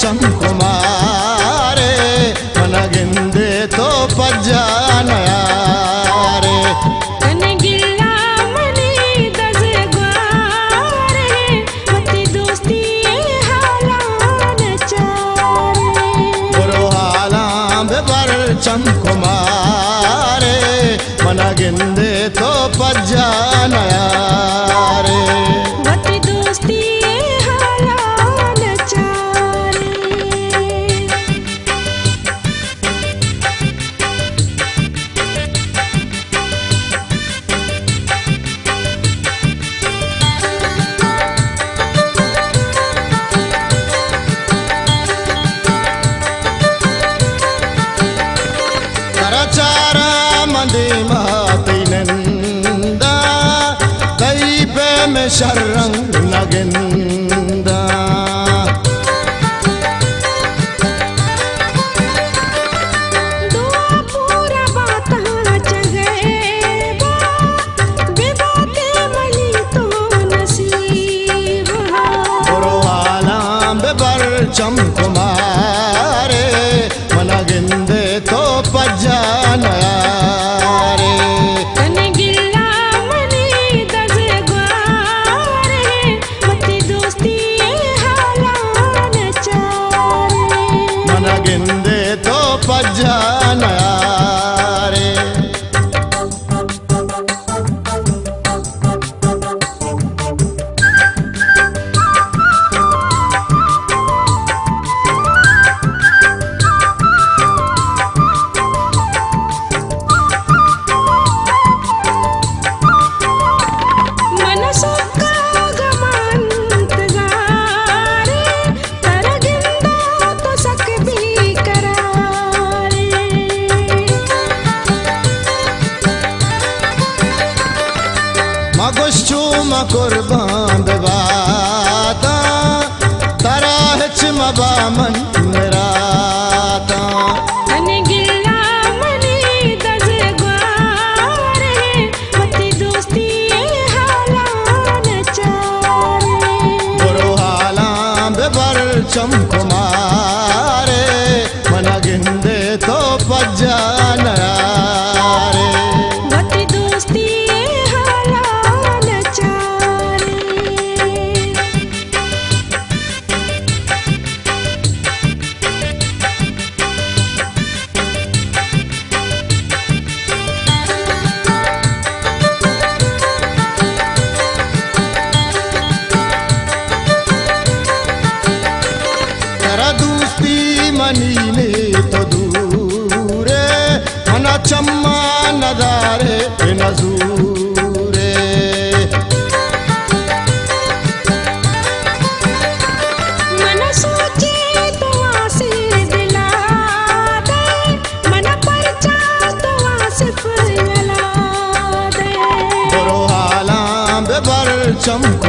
चमकुमारे मनगिंदे तो पज्जानयारे कनगिल्ला मनी दजग्वारे मती दोस्ती हालान चारे गुरु हालां बेबर चमकुमारे मनगिंदे तो पज्जानयारे मती दोस्ती में शर्रंग नगिंदा दुआ पूरा बात चगेबा बेबाते मली तो नसीब गुरु आलाम बेबर चमकुमारे मनगिंदे तो पज्जानयारे मनगिंदे तो पज्जानयारे कुर्बान बाता तारा हिच मबामन राता कनगिल्ला मनी दजग्वारे मती दोस्ती हालान चारे गुरु हालां बेबर चमकुमारे मनगिंदे तो पज्जानयारे मती दोस्ती मनीने तो दूरे मना चम्मा नदारे नजूरे मन सोचे तो आसे दिला दे मन परचा तो आसिफ जला दे गुरु हालां बेबर चमकुमारे